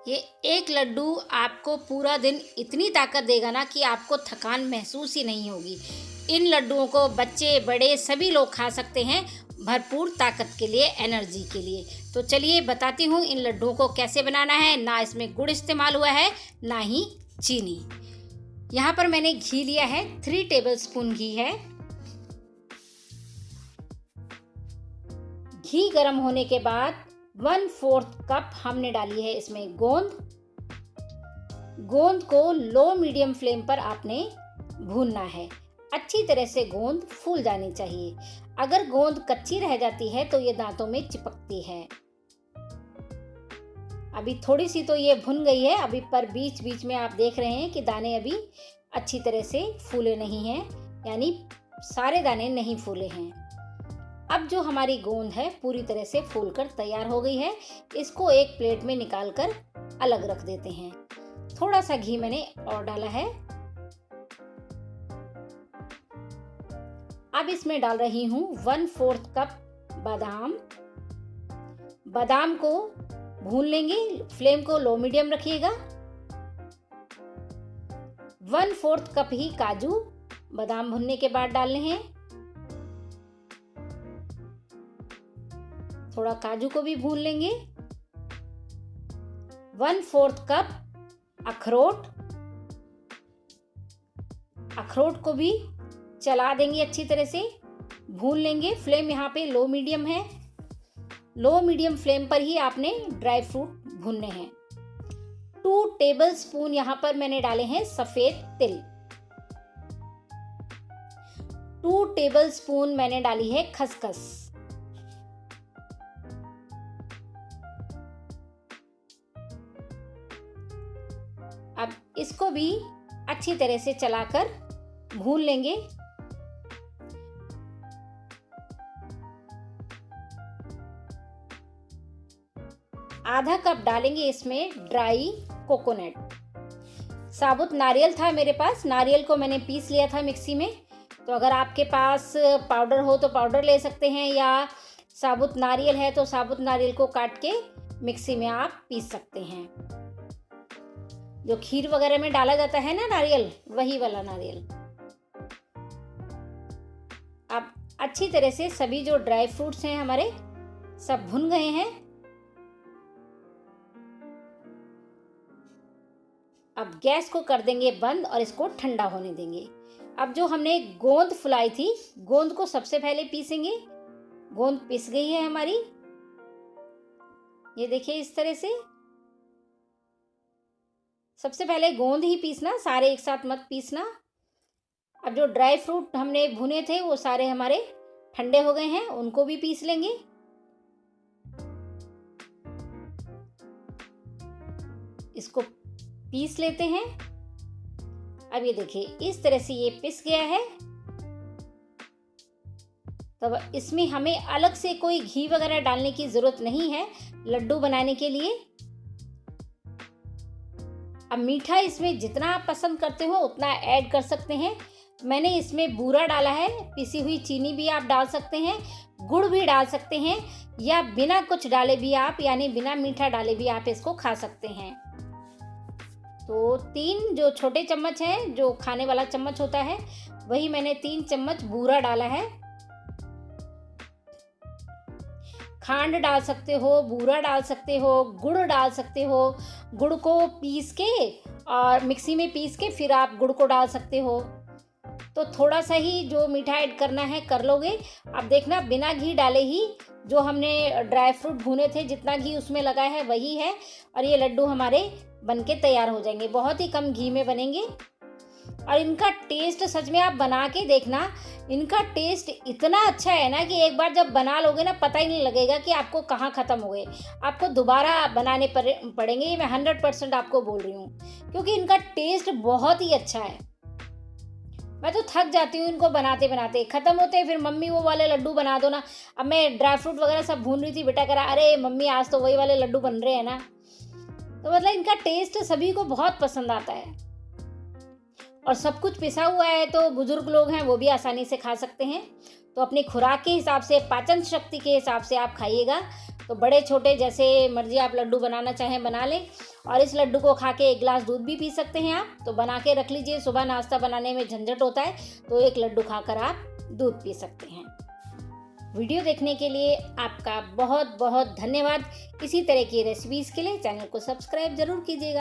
ये एक लड्डू आपको पूरा दिन इतनी ताकत देगा ना कि आपको थकान महसूस ही नहीं होगी। इन लड्डुओं को बच्चे बड़े सभी लोग खा सकते हैं, भरपूर ताकत के लिए, एनर्जी के लिए। तो चलिए बताती हूँ इन लड्डुओं को कैसे बनाना है। ना इसमें गुड़ इस्तेमाल हुआ है, ना ही चीनी। यहाँ पर मैंने घी लिया है, 3 टेबलस्पून घी है। घी गर्म होने के बाद 1/4 कप हमने डाली है इसमें गोंद। गोंद को लो मीडियम फ्लेम पर आपने भूनना है। अच्छी तरह से गोंद फूल जानी चाहिए। अगर गोंद कच्ची रह जाती है तो ये दांतों में चिपकती है। अभी थोड़ी सी तो ये भुन गई है, अभी पर बीच बीच में आप देख रहे हैं कि दाने अभी अच्छी तरह से फूले नहीं हैं, यानी सारे दाने नहीं फूले हैं। अब जो हमारी गोंद है पूरी तरह से फूलकर तैयार हो गई है। इसको एक प्लेट में निकाल कर अलग रख देते हैं। थोड़ा सा घी मैंने और डाला है। अब इसमें डाल रही हूं 1/4 कप बादाम। बादाम को भून लेंगे, फ्लेम को लो मीडियम रखिएगा। 1/4 कप ही काजू बादाम भुनने के बाद डालने हैं। थोड़ा काजू को भी भून लेंगे। 1/4 कप अखरोट। अखरोट को भी चला देंगे, अच्छी तरह से भून लेंगे। फ्लेम यहाँ पे लो मीडियम है। लो मीडियम फ्लेम पर ही आपने ड्राई फ्रूट भूनने हैं। 2 टेबलस्पून यहाँ पर मैंने डाले हैं सफेद तिल। 2 टेबलस्पून मैंने डाली है खसखस। अब इसको भी अच्छी तरह से चलाकर भून लेंगे। आधा कप डालेंगे इसमें ड्राई कोकोनट। साबुत नारियल था मेरे पास, नारियल को मैंने पीस लिया था मिक्सी में। तो अगर आपके पास पाउडर हो तो पाउडर ले सकते हैं, या साबुत नारियल है तो साबुत नारियल को काट के मिक्सी में आप पीस सकते हैं। जो खीर वगैरह में डाला जाता है ना नारियल, वही वाला नारियल। अब अच्छी तरह से सभी जो ड्राई फ्रूट्स हैं हमारे सब भुन गए हैं। अब गैस को कर देंगे बंद और इसको ठंडा होने देंगे। अब जो हमने गोंद फुलाई थी, गोंद को सबसे पहले पीसेंगे। गोंद पिस गई है हमारी, ये देखिए इस तरह से। सबसे पहले गोंद ही पीसना, सारे एक साथ मत पीसना। अब जो ड्राई फ्रूट हमने भुने थे वो सारे हमारे ठंडे हो गए हैं, उनको भी पीस लेंगे। इसको पीस लेते हैं। अब ये देखिए इस तरह से ये पिस गया है। तब इसमें हमें अलग से कोई घी वगैरह डालने की जरूरत नहीं है लड्डू बनाने के लिए। अब मीठा इसमें जितना आप पसंद करते हो उतना ऐड कर सकते हैं। मैंने इसमें बूरा डाला है, पिसी हुई चीनी भी आप डाल सकते हैं, गुड़ भी डाल सकते हैं, या बिना कुछ डाले भी आप, यानी बिना मीठा डाले भी आप इसको खा सकते हैं। तो 3 जो छोटे चम्मच हैं, जो खाने वाला चम्मच होता है, वही मैंने 3 चम्मच बूरा डाला है। खांड डाल सकते हो, बूरा डाल सकते हो, गुड़ डाल सकते हो। गुड़ को पीस के और मिक्सी में पीस के फिर आप गुड़ को डाल सकते हो। तो थोड़ा सा ही जो मीठा ऐड करना है कर लोगे। अब देखना बिना घी डाले ही जो हमने ड्राई फ्रूट भुने थे, जितना घी उसमें लगा है वही है, और ये लड्डू हमारे बनके तैयार हो जाएंगे। बहुत ही कम घी में बनेंगे और इनका टेस्ट सच में आप बना के देखना। इनका टेस्ट इतना अच्छा है ना कि एक बार जब बना लोगे ना, पता ही नहीं लगेगा कि आपको कहाँ ख़त्म हो गए। आपको दोबारा बनाने पड़ेंगे, ये मैं 100% आपको बोल रही हूँ, क्योंकि इनका टेस्ट बहुत ही अच्छा है। मैं तो थक जाती हूँ इनको बनाते बनाते। ख़त्म होते हैं फिर मम्मी वो वाले लड्डू बना दो ना। अब मैं ड्राई फ्रूट वगैरह सब भून रही थी, बेटा कह रहा अरे मम्मी आज तो वही वाले लड्डू बन रहे हैं ना। तो मतलब इनका टेस्ट सभी को बहुत पसंद आता है। और सब कुछ पिसा हुआ है तो बुजुर्ग लोग हैं वो भी आसानी से खा सकते हैं। तो अपनी खुराक के हिसाब से, पाचन शक्ति के हिसाब से आप खाइएगा। तो बड़े छोटे जैसे मर्जी आप लड्डू बनाना चाहें बना लें, और इस लड्डू को खा के 1 गिलास दूध भी पी सकते हैं आप। तो बना के रख लीजिए, सुबह नाश्ता बनाने में झंझट होता है तो एक लड्डू खाकर आप दूध पी सकते हैं। वीडियो देखने के लिए आपका बहुत बहुत धन्यवाद। इसी तरह की रेसिपीज़ के लिए चैनल को सब्सक्राइब जरूर कीजिएगा।